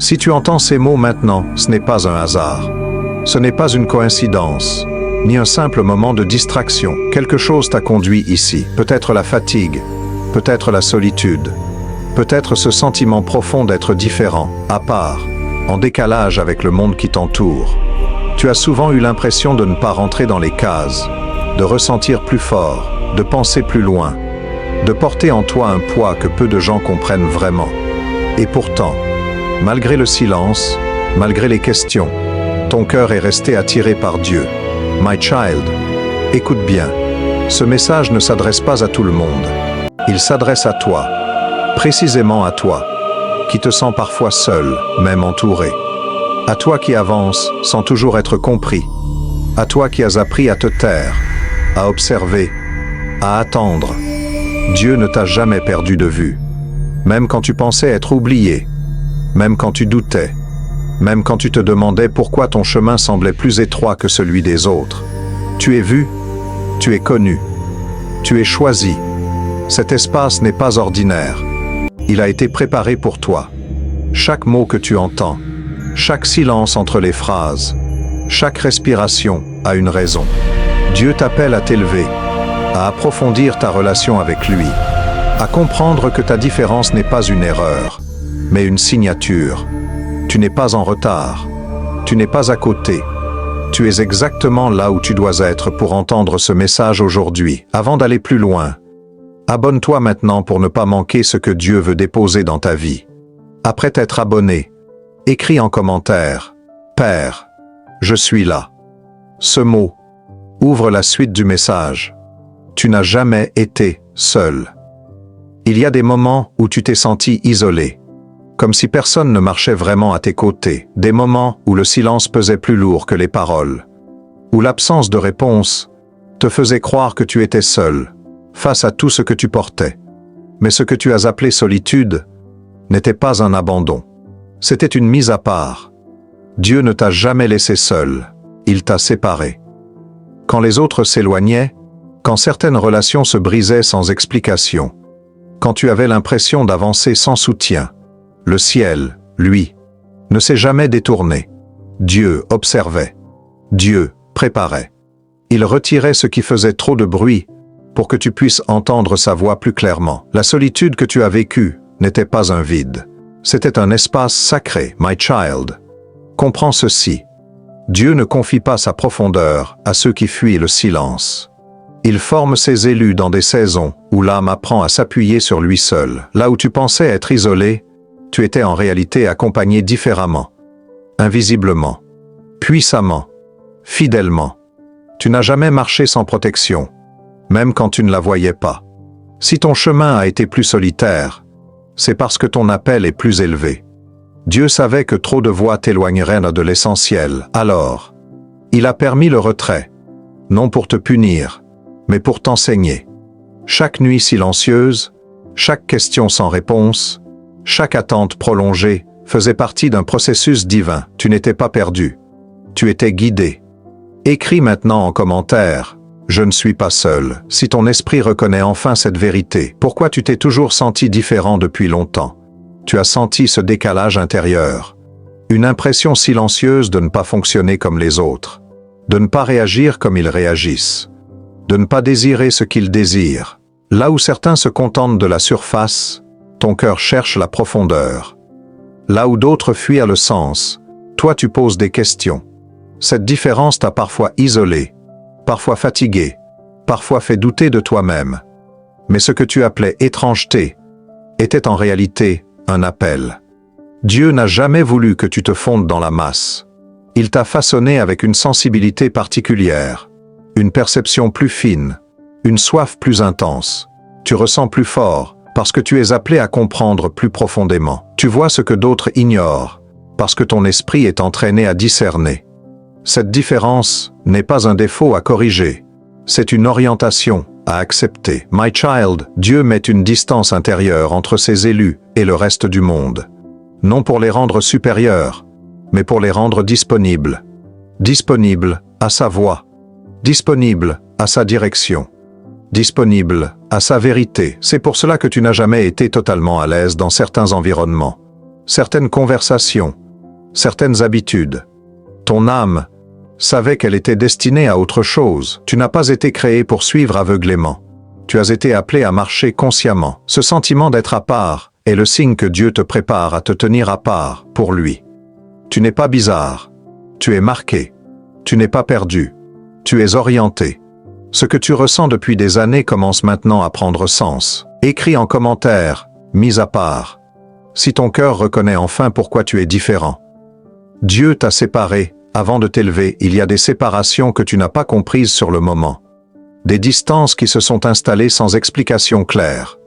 Si tu entends ces mots maintenant, ce n'est pas un hasard. Ce n'est pas une coïncidence, ni un simple moment de distraction. Quelque chose t'a conduit ici. Peut-être la fatigue, peut-être la solitude, peut-être ce sentiment profond d'être différent, à part, en décalage avec le monde qui t'entoure. Tu as souvent eu l'impression de ne pas rentrer dans les cases, de ressentir plus fort, de penser plus loin, de porter en toi un poids que peu de gens comprennent vraiment. Et pourtant, malgré le silence, malgré les questions, ton cœur est resté attiré par Dieu. My child, écoute bien, ce message ne s'adresse pas à tout le monde. Il s'adresse à toi, précisément à toi, qui te sens parfois seul, même entouré. À toi qui avances sans toujours être compris. À toi qui as appris à te taire, à observer, à attendre. Dieu ne t'a jamais perdu de vue. Même quand tu pensais être oublié, même quand tu doutais, même quand tu te demandais pourquoi ton chemin semblait plus étroit que celui des autres. Tu es vu, tu es connu, tu es choisi. Cet espace n'est pas ordinaire. Il a été préparé pour toi. Chaque mot que tu entends, chaque silence entre les phrases, chaque respiration a une raison. Dieu t'appelle à t'élever, à approfondir ta relation avec lui, à comprendre que ta différence n'est pas une erreur, mais une signature. Tu n'es pas en retard, tu n'es pas à côté. Tu es exactement là où tu dois être pour entendre ce message aujourd'hui. Avant d'aller plus loin, abonne-toi maintenant pour ne pas manquer ce que Dieu veut déposer dans ta vie. Après t'être abonné, écris en commentaire « Père, je suis là ». Ce mot ouvre la suite du message. Tu n'as jamais été seul. Il y a des moments où tu t'es senti isolé, comme si personne ne marchait vraiment à tes côtés, des moments où le silence pesait plus lourd que les paroles, où l'absence de réponse te faisait croire que tu étais seul, face à tout ce que tu portais. Mais ce que tu as appelé solitude n'était pas un abandon. C'était une mise à part. Dieu ne t'a jamais laissé seul, il t'a séparé. Quand les autres s'éloignaient, quand certaines relations se brisaient sans explication, quand tu avais l'impression d'avancer sans soutien, le ciel, lui, ne s'est jamais détourné. Dieu observait. Dieu préparait. Il retirait ce qui faisait trop de bruit pour que tu puisses entendre sa voix plus clairement. La solitude que tu as vécue n'était pas un vide. C'était un espace sacré, my child. Comprends ceci. Dieu ne confie pas sa profondeur à ceux qui fuient le silence. Il forme ses élus dans des saisons où l'âme apprend à s'appuyer sur lui seul. Là où tu pensais être isolé, tu étais en réalité accompagné différemment, invisiblement, puissamment, fidèlement. Tu n'as jamais marché sans protection, même quand tu ne la voyais pas. Si ton chemin a été plus solitaire, c'est parce que ton appel est plus élevé. Dieu savait que trop de voix t'éloigneraient de l'essentiel. Alors, il a permis le retrait, non pour te punir, mais pour t'enseigner. Chaque nuit silencieuse, chaque question sans réponse, chaque attente prolongée faisait partie d'un processus divin. Tu n'étais pas perdu. Tu étais guidé. Écris maintenant en commentaire « Je ne suis pas seul » si ton esprit reconnaît enfin cette vérité. Pourquoi tu t'es toujours senti différent depuis longtemps? Tu as senti ce décalage intérieur. Une impression silencieuse de ne pas fonctionner comme les autres. De ne pas réagir comme ils réagissent. De ne pas désirer ce qu'ils désirent. Là où certains se contentent de la surface, ton cœur cherche la profondeur. Là où d'autres fuient le sens, toi tu poses des questions. Cette différence t'a parfois isolé, parfois fatigué, parfois fait douter de toi-même. Mais ce que tu appelais étrangeté était en réalité un appel. Dieu n'a jamais voulu que tu te fondes dans la masse. Il t'a façonné avec une sensibilité particulière, une perception plus fine, une soif plus intense. Tu ressens plus fort, parce que tu es appelé à comprendre plus profondément. Tu vois ce que d'autres ignorent, parce que ton esprit est entraîné à discerner. Cette différence n'est pas un défaut à corriger, c'est une orientation à accepter. My child, Dieu met une distance intérieure entre ses élus et le reste du monde. Non pour les rendre supérieurs, mais pour les rendre disponibles. Disponibles à sa voix, disponibles à sa direction, disponibles à sa vérité. C'est pour cela que tu n'as jamais été totalement à l'aise dans certains environnements. certaines conversations, certaines habitudes. Ton âme savait qu'elle était destinée à autre chose. Tu n'as pas été créé pour suivre aveuglément. Tu as été appelé à marcher consciemment. Ce sentiment d'être à part est le signe que Dieu te prépare à te tenir à part pour lui. Tu n'es pas bizarre. Tu es marqué. Tu n'es pas perdu. Tu es orienté. Ce que tu ressens depuis des années commence maintenant à prendre sens. Écris en commentaire, mis à part. Si ton cœur reconnaît enfin pourquoi tu es différent. Dieu t'a séparé. Avant de t'élever, il y a des séparations que tu n'as pas comprises sur le moment. Des distances qui se sont installées sans explication claire.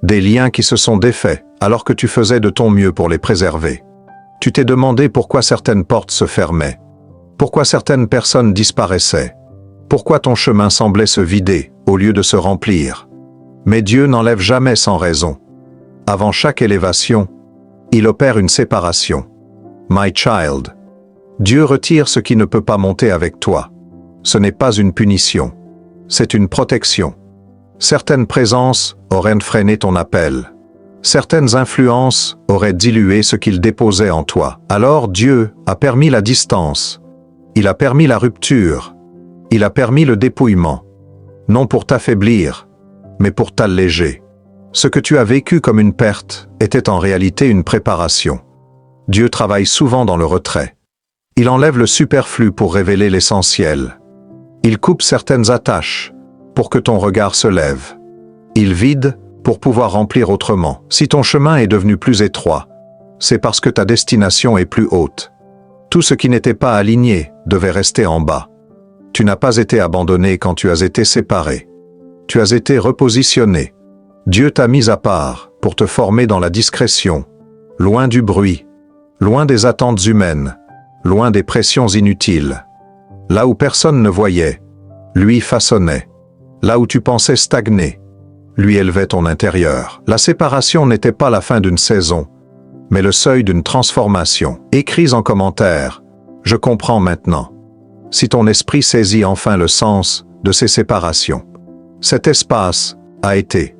Des liens qui se sont défaits, alors que tu faisais de ton mieux pour les préserver. Tu t'es demandé pourquoi certaines portes se fermaient. Pourquoi certaines personnes disparaissaient. Pourquoi ton chemin semblait se vider, au lieu de se remplir. Mais Dieu n'enlève jamais sans raison. Avant chaque élévation, il opère une séparation. My child. Dieu retire ce qui ne peut pas monter avec toi. Ce n'est pas une punition. C'est une protection. Certaines présences auraient freiné ton appel. Certaines influences auraient dilué ce qu'il déposait en toi. Alors Dieu a permis la distance. Il a permis la rupture. Il a permis le dépouillement. Non pour t'affaiblir, mais pour t'alléger. Ce que tu as vécu comme une perte était en réalité une préparation. Dieu travaille souvent dans le retrait. Il enlève le superflu pour révéler l'essentiel. Il coupe certaines attaches pour que ton regard se lève. Il vide pour pouvoir remplir autrement. Si ton chemin est devenu plus étroit, c'est parce que ta destination est plus haute. Tout ce qui n'était pas aligné devait rester en bas. Tu n'as pas été abandonné quand tu as été séparé. Tu as été repositionné. Dieu t'a mis à part pour te former dans la discrétion, loin du bruit, loin des attentes humaines, loin des pressions inutiles. Là où personne ne voyait, lui façonnait. Là où tu pensais stagner, lui élevait ton intérieur. La séparation n'était pas la fin d'une saison, mais le seuil d'une transformation. Écris en commentaire, je comprends maintenant. Si ton esprit saisit enfin le sens de ces séparations. Cet espace a été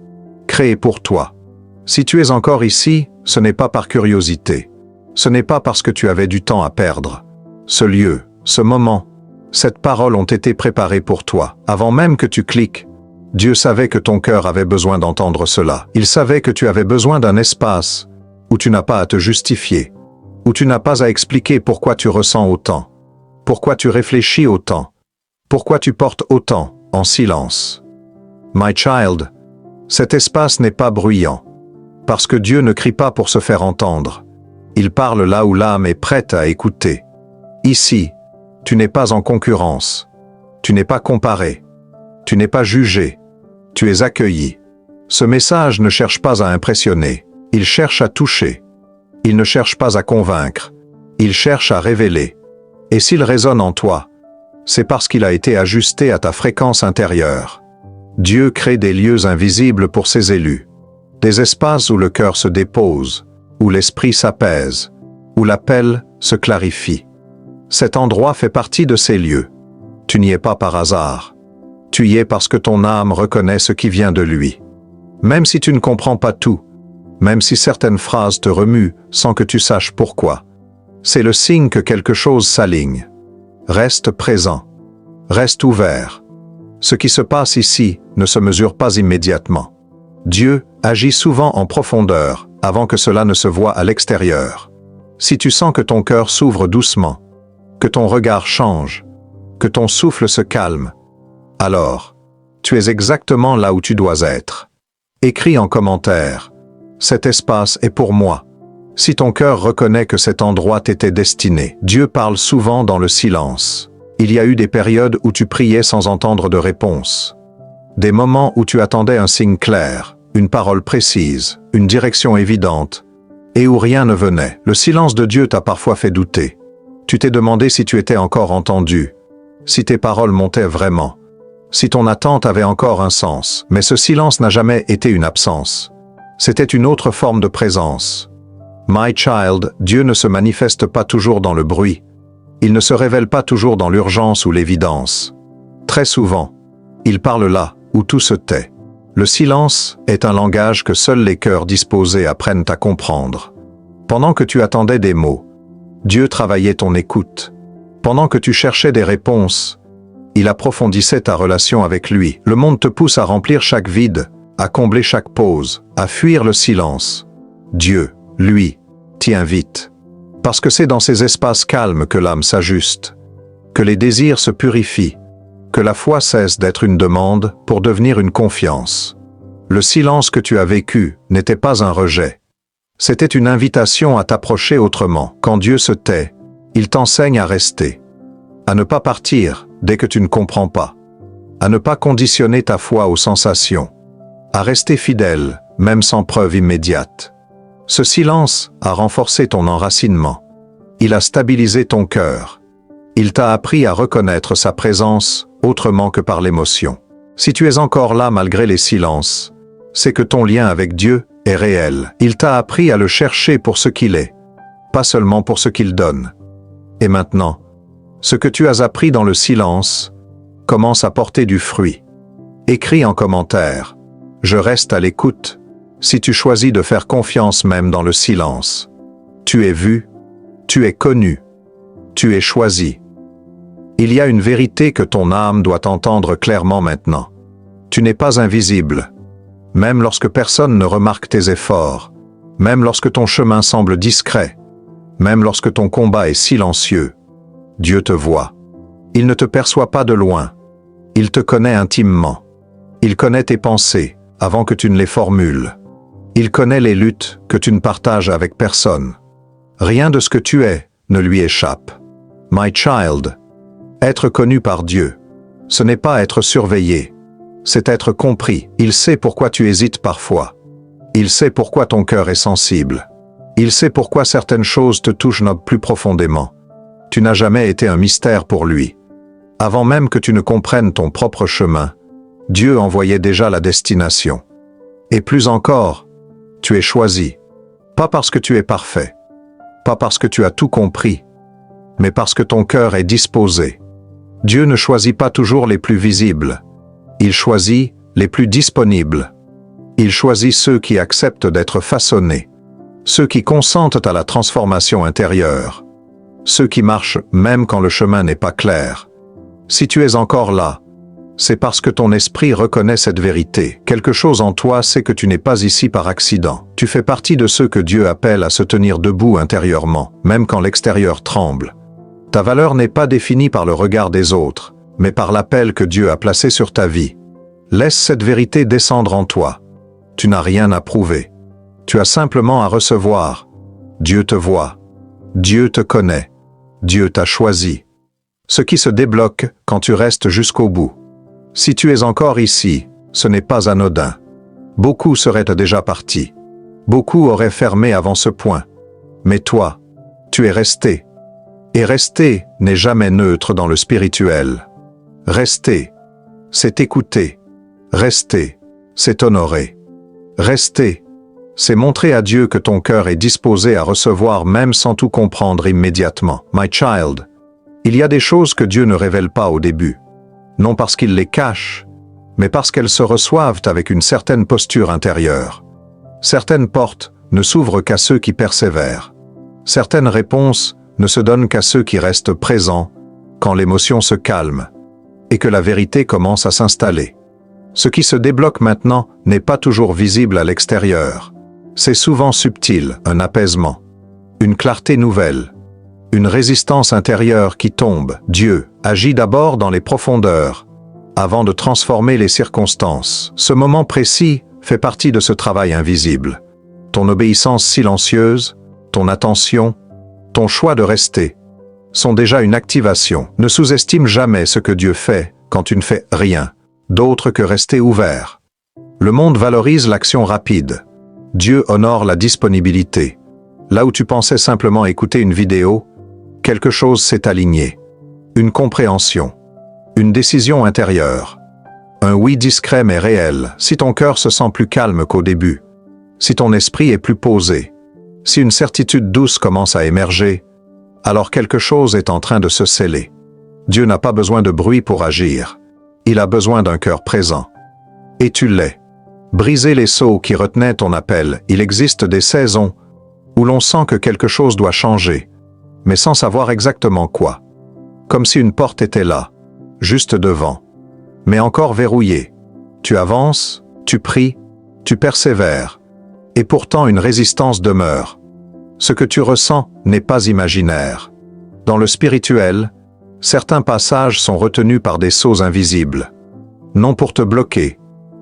créé pour toi. Si tu es encore ici, ce n'est pas par curiosité. Ce n'est pas parce que tu avais du temps à perdre. Ce lieu, ce moment, cette parole ont été préparés pour toi. Avant même que tu cliques, Dieu savait que ton cœur avait besoin d'entendre cela. Il savait que tu avais besoin d'un espace où tu n'as pas à te justifier, où tu n'as pas à expliquer pourquoi tu ressens autant, pourquoi tu réfléchis autant, pourquoi tu portes autant en silence. My child, cet espace n'est pas bruyant, parce que Dieu ne crie pas pour se faire entendre. Il parle là où l'âme est prête à écouter. Ici, tu n'es pas en concurrence. Tu n'es pas comparé. Tu n'es pas jugé. Tu es accueilli. Ce message ne cherche pas à impressionner. Il cherche à toucher. Il ne cherche pas à convaincre. Il cherche à révéler. Et s'il résonne en toi, c'est parce qu'il a été ajusté à ta fréquence intérieure. Dieu crée des lieux invisibles pour ses élus. Des espaces où le cœur se dépose, où l'esprit s'apaise, où l'appel se clarifie. Cet endroit fait partie de ces lieux. Tu n'y es pas par hasard. Tu y es parce que ton âme reconnaît ce qui vient de lui. Même si tu ne comprends pas tout, même si certaines phrases te remuent sans que tu saches pourquoi, c'est le signe que quelque chose s'aligne. Reste présent. Reste ouvert. Ce qui se passe ici ne se mesure pas immédiatement. Dieu agit souvent en profondeur avant que cela ne se voie à l'extérieur. Si tu sens que ton cœur s'ouvre doucement, que ton regard change, que ton souffle se calme, alors, tu es exactement là où tu dois être. Écris en commentaire, cet espace est pour moi. Si ton cœur reconnaît que cet endroit t'était destiné, Dieu parle souvent dans le silence. Il y a eu des périodes où tu priais sans entendre de réponse. Des moments où tu attendais un signe clair, une parole précise, une direction évidente, et où rien ne venait. Le silence de Dieu t'a parfois fait douter. Tu t'es demandé si tu étais encore entendu, si tes paroles montaient vraiment, si ton attente avait encore un sens. Mais ce silence n'a jamais été une absence. C'était une autre forme de présence. My child, Dieu ne se manifeste pas toujours dans le bruit. Il ne se révèle pas toujours dans l'urgence ou l'évidence. Très souvent, il parle là où tout se tait. Le silence est un langage que seuls les cœurs disposés apprennent à comprendre. Pendant que tu attendais des mots, Dieu travaillait ton écoute. Pendant que tu cherchais des réponses, il approfondissait ta relation avec lui. Le monde te pousse à remplir chaque vide, à combler chaque pause, à fuir le silence. Dieu, lui, t'y invite. Parce que c'est dans ces espaces calmes que l'âme s'ajuste, que les désirs se purifient, que la foi cesse d'être une demande pour devenir une confiance. Le silence que tu as vécu n'était pas un rejet. C'était une invitation à t'approcher autrement. Quand Dieu se tait, il t'enseigne à rester, à ne pas partir dès que tu ne comprends pas, à ne pas conditionner ta foi aux sensations, à rester fidèle, même sans preuve immédiate. Ce silence a renforcé ton enracinement. Il a stabilisé ton cœur. Il t'a appris à reconnaître sa présence autrement que par l'émotion. Si tu es encore là malgré les silences, c'est que ton lien avec Dieu est réel. Il t'a appris à le chercher pour ce qu'il est, pas seulement pour ce qu'il donne. Et maintenant, ce que tu as appris dans le silence commence à porter du fruit. Écris en commentaire « Je reste à l'écoute » si tu choisis de faire confiance même dans le silence. Tu es vu, tu es connu, tu es choisi. Il y a une vérité que ton âme doit entendre clairement maintenant. Tu n'es pas invisible. Même lorsque personne ne remarque tes efforts, même lorsque ton chemin semble discret, même lorsque ton combat est silencieux, Dieu te voit. Il ne te perçoit pas de loin. Il te connaît intimement. Il connaît tes pensées avant que tu ne les formules. Il connaît les luttes que tu ne partages avec personne. Rien de ce que tu es ne lui échappe. My child, être connu par Dieu, ce n'est pas être surveillé, c'est être compris. Il sait pourquoi tu hésites parfois. Il sait pourquoi ton cœur est sensible. Il sait pourquoi certaines choses te touchent plus profondément. Tu n'as jamais été un mystère pour lui. Avant même que tu ne comprennes ton propre chemin, Dieu envoyait déjà la destination. Et plus encore, tu es choisi. Pas parce que tu es parfait, pas parce que tu as tout compris, mais parce que ton cœur est disposé. Dieu ne choisit pas toujours les plus visibles. Il choisit les plus disponibles. Il choisit ceux qui acceptent d'être façonnés, ceux qui consentent à la transformation intérieure, ceux qui marchent même quand le chemin n'est pas clair. Si tu es encore là, c'est parce que ton esprit reconnaît cette vérité. Quelque chose en toi sait que tu n'es pas ici par accident. Tu fais partie de ceux que Dieu appelle à se tenir debout intérieurement, même quand l'extérieur tremble. Ta valeur n'est pas définie par le regard des autres, mais par l'appel que Dieu a placé sur ta vie. Laisse cette vérité descendre en toi. Tu n'as rien à prouver. Tu as simplement à recevoir. Dieu te voit. Dieu te connaît. Dieu t'a choisi. Ce qui se débloque quand tu restes jusqu'au bout. Si tu es encore ici, ce n'est pas anodin. Beaucoup seraient déjà partis. Beaucoup auraient fermé avant ce point. Mais toi, tu es resté. Et rester n'est jamais neutre dans le spirituel. Rester, c'est écouter. Rester, c'est honorer. Rester, c'est montrer à Dieu que ton cœur est disposé à recevoir même sans tout comprendre immédiatement. My child, il y a des choses que Dieu ne révèle pas au début. Non parce qu'il les cache, mais parce qu'elles se reçoivent avec une certaine posture intérieure. Certaines portes ne s'ouvrent qu'à ceux qui persévèrent. Certaines réponses ne se donnent qu'à ceux qui restent présents quand l'émotion se calme et que la vérité commence à s'installer. Ce qui se débloque maintenant n'est pas toujours visible à l'extérieur. C'est souvent subtil, un apaisement, une clarté nouvelle, une résistance intérieure qui tombe. Dieu agit d'abord dans les profondeurs, avant de transformer les circonstances. Ce moment précis fait partie de ce travail invisible. Ton obéissance silencieuse, ton attention, ton choix de rester, sont déjà une activation. Ne sous-estime jamais ce que Dieu fait quand tu ne fais rien, d'autre que rester ouvert. Le monde valorise l'action rapide. Dieu honore la disponibilité. Là où tu pensais simplement écouter une vidéo, quelque chose s'est aligné. Une compréhension. Une décision intérieure. Un oui discret mais réel. Si ton cœur se sent plus calme qu'au début, si ton esprit est plus posé, si une certitude douce commence à émerger, alors quelque chose est en train de se sceller. Dieu n'a pas besoin de bruit pour agir. Il a besoin d'un cœur présent. Et tu l'es. Briser les sceaux qui retenaient ton appel. Il existe des saisons où l'on sent que quelque chose doit changer, mais sans savoir exactement quoi. Comme si une porte était là, juste devant, mais encore verrouillée. Tu avances, tu pries, tu persévères, et pourtant une résistance demeure. Ce que tu ressens n'est pas imaginaire. Dans le spirituel, certains passages sont retenus par des sceaux invisibles. Non pour te bloquer,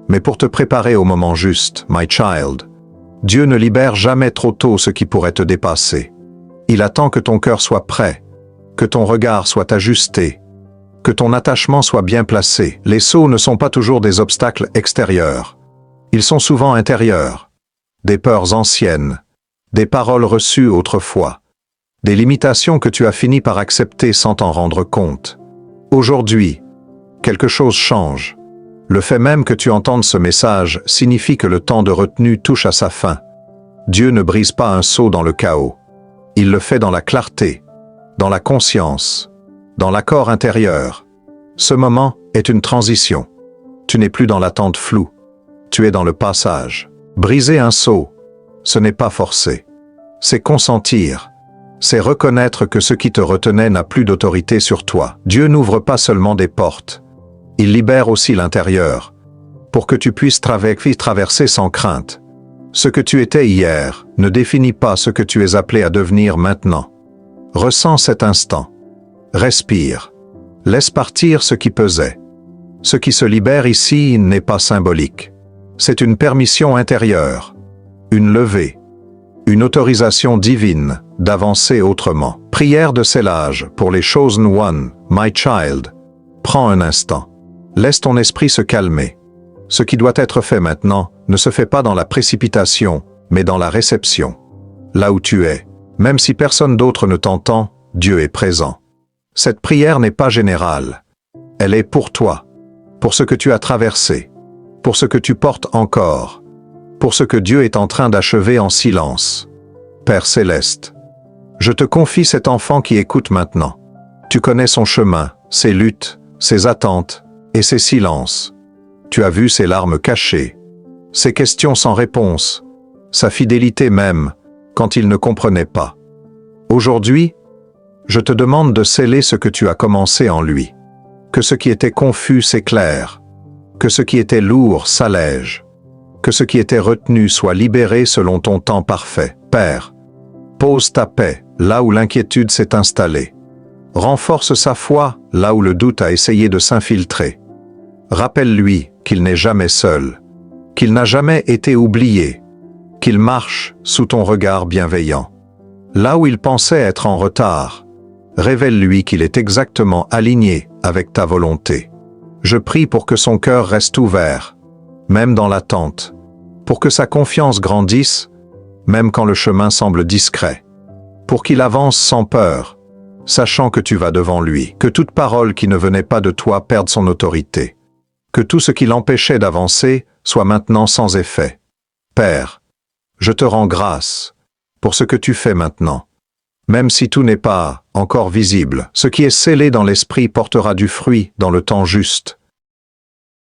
mais pour te préparer au moment juste, my child. Dieu ne libère jamais trop tôt ce qui pourrait te dépasser. Il attend que ton cœur soit prêt, que ton regard soit ajusté, que ton attachement soit bien placé. Les sceaux ne sont pas toujours des obstacles extérieurs. Ils sont souvent intérieurs. Des peurs anciennes, des paroles reçues autrefois, des limitations que tu as fini par accepter sans t'en rendre compte. Aujourd'hui, quelque chose change. Le fait même que tu entendes ce message signifie que le temps de retenue touche à sa fin. Dieu ne brise pas un sceau dans le chaos. Il le fait dans la clarté, dans la conscience, dans l'accord intérieur. Ce moment est une transition. Tu n'es plus dans l'attente floue. Tu es dans le passage. Briser un sceau, ce n'est pas forcer. C'est consentir. C'est reconnaître que ce qui te retenait n'a plus d'autorité sur toi. Dieu n'ouvre pas seulement des portes. Il libère aussi l'intérieur, pour que tu puisses traverser sans crainte. Ce que tu étais hier ne définit pas ce que tu es appelé à devenir maintenant. Ressens cet instant. Respire. Laisse partir ce qui pesait. Ce qui se libère ici n'est pas symbolique. C'est une permission intérieure, une levée, une autorisation divine d'avancer autrement. Prière de scellage pour les chosen one, my child. Prends un instant. Laisse ton esprit se calmer. Ce qui doit être fait maintenant ne se fait pas dans la précipitation, mais dans la réception. Là où tu es, même si personne d'autre ne t'entend, Dieu est présent. Cette prière n'est pas générale. Elle est pour toi, pour ce que tu as traversé, pour ce que tu portes encore, pour ce que Dieu est en train d'achever en silence. Père céleste, je te confie cet enfant qui écoute maintenant. Tu connais son chemin, ses luttes, ses attentes et ses silences. Tu as vu ses larmes cachées, ses questions sans réponse, sa fidélité même, quand il ne comprenait pas. Aujourd'hui, je te demande de sceller ce que tu as commencé en lui. Que ce qui était confus s'éclaire, que ce qui était lourd s'allège, que ce qui était retenu soit libéré selon ton temps parfait. Père, pose ta paix là où l'inquiétude s'est installée. Renforce sa foi là où le doute a essayé de s'infiltrer. Rappelle-lui qu'il n'est jamais seul, qu'il n'a jamais été oublié, qu'il marche sous ton regard bienveillant. Là où il pensait être en retard, révèle-lui qu'il est exactement aligné avec ta volonté. Je prie pour que son cœur reste ouvert, même dans l'attente, pour que sa confiance grandisse, même quand le chemin semble discret, pour qu'il avance sans peur, sachant que tu vas devant lui, que toute parole qui ne venait pas de toi perde son autorité, que tout ce qui l'empêchait d'avancer soit maintenant sans effet. Père, je te rends grâce pour ce que tu fais maintenant. Même si tout n'est pas encore visible, ce qui est scellé dans l'esprit portera du fruit dans le temps juste.